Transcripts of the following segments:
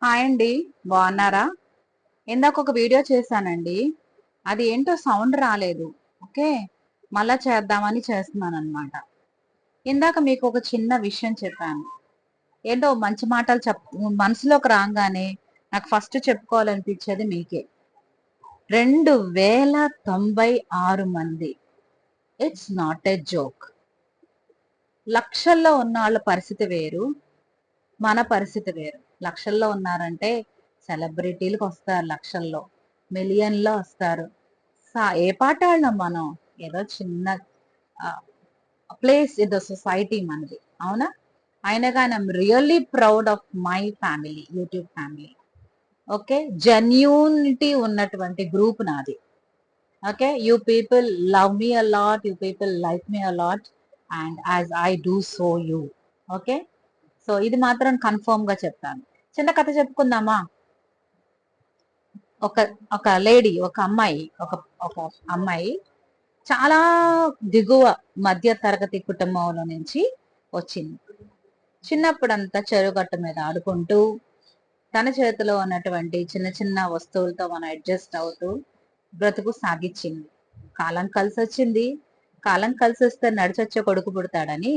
Hi అండి. బాగున్నారా? ఇందాక ఒక వీడియో చేశానండి. అది ఏంటో సౌండ్ రాలేదు. ఓకే, మళ్ళా చేద్దామని చేస్తున్నాను అనమాట. ఇందాక మీకు ఒక చిన్న విషయం చెప్పాను. ఏంటో మంచి మాటలు మనసులోకి రాగానే నాకు ఫస్ట్ చెప్పుకోవాలనిపించేది మీకే. 2096 మంది. It's not a joke. లక్షల్లో ఉన్న వాళ్ళ పరిస్థితి వేరు, మన పరిస్థితి వేరు. లక్షల్లో ఉన్నారంటే సెలబ్రిటీలకు వస్తారు, లక్షల్లో మిలియన్లో వస్తారు. ఏ పాట వాళ్ళం మనం? ఏదో చిన్న ప్లేస్ ఇన్ ద సొసైటీ మనది, అవునా? అయినా కానీ I'm really proud of my family, YouTube family. Okay, genuinity ఉన్నటువంటి గ్రూప్ నాది. Okay, you people love me a lot, you people like me a lot, and as I do so you. Okay, so ఇది మాత్రం confirm గా చెప్తాను. చిన్న కథ చెప్పుకుందామా? ఒక ఒక లేడీ, ఒక అమ్మాయి, ఒక ఒక అమ్మాయి చాలా దిగువ మధ్య తరగతి కుటుంబంలో నుంచి వచ్చింది. చిన్నప్పుడంతా చెరుగట్ట మీద ఆడుకుంటూ తన చేతిలో ఉన్నటువంటి చిన్న చిన్న వస్తువులతో మనం అడ్జస్ట్ అవుతూ బ్రతుకు సాగించింది. కాలం కలిసి వచ్చింది. కాలం కలిసి వస్తే నడిచొచ్చే కొడుకు పుడతాడని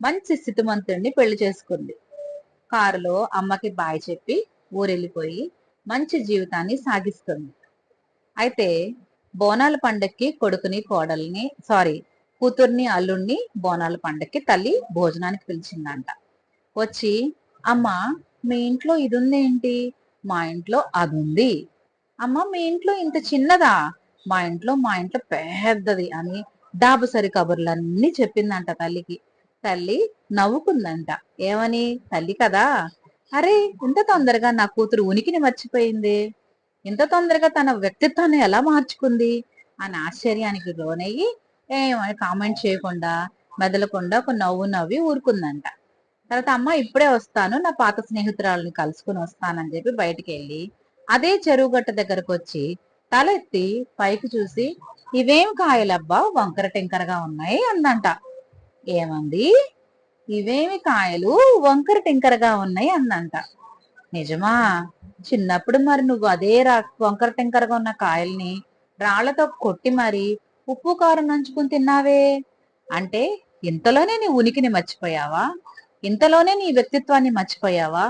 మంచి స్థితిమంతుడిని పెళ్లి చేసుకుంది. కారులో అమ్మకి బాయ్ చెప్పి ఊరెళ్ళిపోయి మంచి జీవితాన్ని సాగిస్తుంది. అయితే బోనాల పండక్కి కొడుకుని కోడల్ని కూతుర్ని అల్లుణ్ణి బోనాల పండక్కి తల్లి భోజనానికి పిలిచిందంట. వచ్చి, అమ్మ మీ ఇంట్లో ఇది ఉందేంటి? మా ఇంట్లో అది ఉంది. అమ్మ మీ ఇంట్లో ఇంత చిన్నదా? మా ఇంట్లో పెద్దది అని డాబుసరి కబుర్లన్నీ చెప్పిందంట తల్లికి. తల్లి నవ్వుకుందంట. ఏమని? తల్లి కదా, అరే ఇంత తొందరగా నా కూతురు ఉనికిని మర్చిపోయింది, ఇంత తొందరగా తన వ్యక్తిత్వాన్ని ఎలా మార్చుకుంది అని ఆశ్చర్యానికి లోనయ్యి ఏమని కామెంట్ చేయకుండా మెదలకుండా ఒక నవ్వు నవ్వి ఊరుకుందంట. తర్వాత అమ్మ ఇప్పుడే వస్తాను, నా పాత స్నేహితురాలని కలుసుకుని వస్తానని చెప్పి బయటికి వెళ్ళి అదే చెరువు గట్ట దగ్గరకు వచ్చి తలెత్తి పైకి చూసి, ఇవేం కాయలబ్బా వంకర టెంకరగా ఉన్నాయి అందంట. ఏమంది? ఇవేమి కాయలు వంకర టెంకరగా ఉన్నాయి అందంట. నిజమా? చిన్నప్పుడు మరి నువ్వు అదే వంకర టెంకరగా ఉన్న కాయల్ని రాళ్లతో కొట్టి మరి ఉప్పు కారం నంచుకుని తిన్నావే అంటే ఇంతలోనే నీ ఉనికిని మర్చిపోయావా? ఇంతలోనే నీ వ్యక్తిత్వాన్ని మర్చిపోయావా?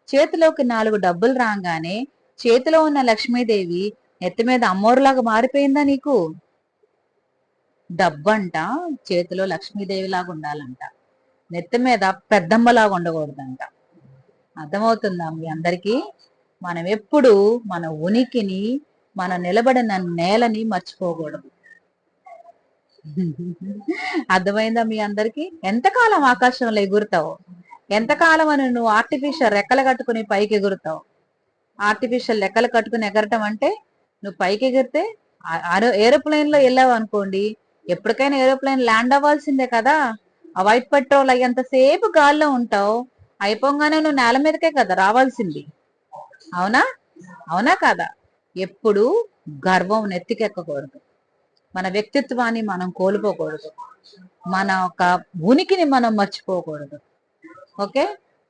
చేతిలోకి 4 డబ్బులు రాగానే చేతిలో ఉన్న లక్ష్మీదేవి నెత్తి మీద అమ్మోరులాగా మారిపోయిందా నీకు? డబ్బంట చేతిలో లక్ష్మీదేవి లాగా ఉండాలంట, నెత్తి మీద పెద్దమ్మలాగా ఉండకూడదంట. అర్థమవుతుందా మీ అందరికీ? మనం ఎప్పుడు మన ఉనికిని, మన నిలబడిన నేలని మర్చిపోకూడదు. అర్థమైందా మీ అందరికి? ఎంతకాలం ఆకాశంలో ఎగురుతావు? ఎంతకాలం అని నువ్వు ఆర్టిఫిషియల్ రెక్కలు కట్టుకుని పైకి ఎగురుతావు? ఆర్టిఫిషియల్ రెక్కలు కట్టుకుని ఎగరటం అంటే నువ్వు పైకి ఎగిరితే ఏరోప్లేన్ లో వెళ్ళావు అనుకోండి, ఎప్పటికైనా ఏరోప్లేన్ ల్యాండ్ అవ్వాల్సిందే కదా. ఆ వైట్ పెట్రోల్ అయ్యేంతసేపు గాల్లో ఉంటావు, అయిపోగానే నువ్వు నేల మీదకే కదా రావాల్సింది. అవునా? అవునా కాదా? ఎప్పుడు గర్వం నెత్తికెక్కకూడదు, మన వ్యక్తిత్వాన్ని మనం కోల్పోకూడదు, మన ఒక ఉనికిని మనం మర్చిపోకూడదు. ఓకే,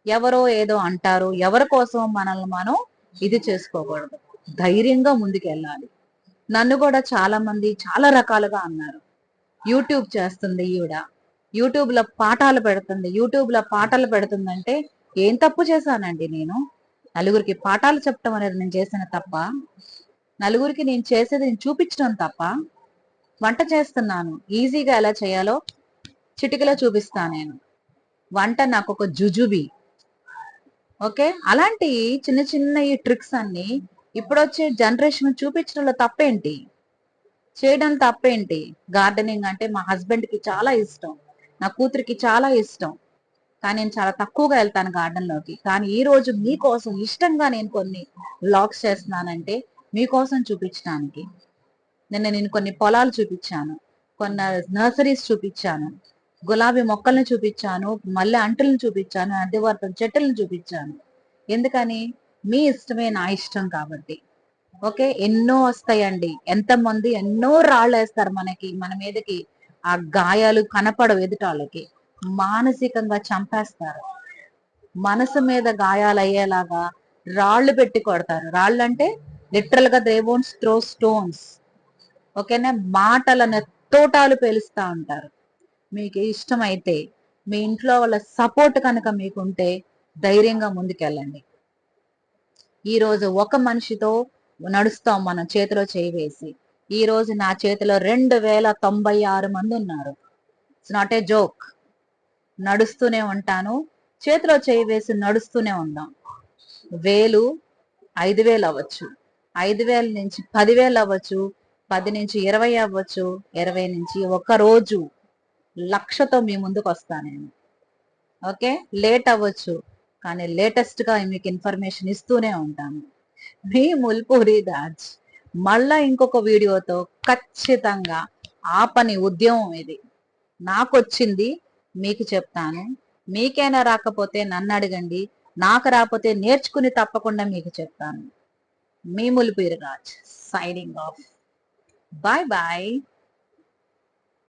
ఎవరో ఏదో అంటారు, ఎవరి కోసం మనల్ని మనం ఇది చేసుకోకూడదు. ధైర్యంగా ముందుకెళ్ళాలి. నన్ను కూడా చాలా మంది చాలా రకాలుగా అన్నారు. యూట్యూబ్ చేస్తుంది ఈవిడ, యూట్యూబ్ లో పాఠాలు పెడుతుంది, యూట్యూబ్ లో పాటలు పెడుతుందంటే ఏం తప్పు చేశానండి నేను? నలుగురికి పాఠాలు చెప్పడం అనేది నేను చేసిన తప్ప? నలుగురికి నేను చేసేది నేను చూపించడం తప్ప? వంట చేస్తున్నాను, ఈజీగా ఎలా చేయాలో చిటికలో చూపిస్తాను నేను. వంట నాకు ఒక జుజుబి. ఓకే, అలాంటి చిన్న చిన్న ఈ ట్రిక్స్ అన్ని ఇప్పుడు వచ్చే జనరేషన్ చూపించడంలో తప్పేంటి? చేయడం తప్పేంటి? గార్డెనింగ్ అంటే మా హస్బెండ్ కి చాలా ఇష్టం, నా కూతురికి చాలా ఇష్టం, కానీ నేను చాలా తక్కువగా వెళ్తాను గార్డెన్ లోకి. కానీ ఈ రోజు మీకోసం ఇష్టంగా నేను కొన్ని వ్లాగ్స్ చేస్తున్నానంటే మీకోసం చూపించడానికి. నేను కొన్ని పొలాలు చూపించాను, కొన్ని నర్సరీస్ చూపించాను, గులాబీ మొక్కల్ని చూపించాను, మల్లె అంటులను చూపించాను, అడ్డివర్తం చెట్టులను చూపించాను. ఎందుకని? మీ ఇష్టమే నా ఇష్టం కాబట్టి. ఓకే, ఎన్నో వస్తాయండి, ఎంతమంది ఎన్నో రాళ్ళు వేస్తారు మన మీదకి. ఆ గాయాలు కనపడవు ఎదుటాళ్ళకి, మానసికంగా చంపేస్తారు. మనసు మీద గాయాలు అయ్యేలాగా రాళ్ళు పెట్టి కొడతారు. రాళ్ళు అంటే లిటరల్ గా దే వోంట్ త్రో స్టోన్స్. ఓకేనా, మాటలను తోటాలు పేలుస్తా ఉంటారు. మీకు ఇష్టమైతే మీ ఇంట్లో వాళ్ళ సపోర్ట్ కనుక మీకుంటే ధైర్యంగా ముందుకెళ్ళండి. ఈ రోజు ఒక మనిషితో నడుస్తాం మనం చేతిలో చేయి వేసి. ఈ రోజు నా చేతిలో 2096 మంది ఉన్నారు. It's not a joke. నడుస్తూనే ఉంటాను, చేతిలో చేయి వేసి నడుస్తూనే ఉందాం. 1000 5000 అవ్వచ్చు, 5000 నుంచి 10,000 అవ్వచ్చు, 10 నుంచి 20 అవ్వచ్చు, 20 నుంచి ఒక రోజు 1,00,000తో మీ ముందుకు వస్తా నేను. ఓకే, లేట్ అవ్వచ్చు, కానీ లేటెస్ట్ గా మీకు ఇన్ఫర్మేషన్ ఇస్తూనే ఉంటాను. మీ ముల్పూరి రాజ్ మళ్ళా ఇంకొక వీడియోతో ఖచ్చితంగా. ఆ పని ఉద్యమం ఇది నాకొచ్చింది, మీకు చెప్తాను. మీకైనా రాకపోతే నన్ను అడగండి, నాకు రాకపోతే నేర్చుకుని తప్పకుండా మీకు చెప్తాను. మీ Mulpuri Raj signing off. Bye bye.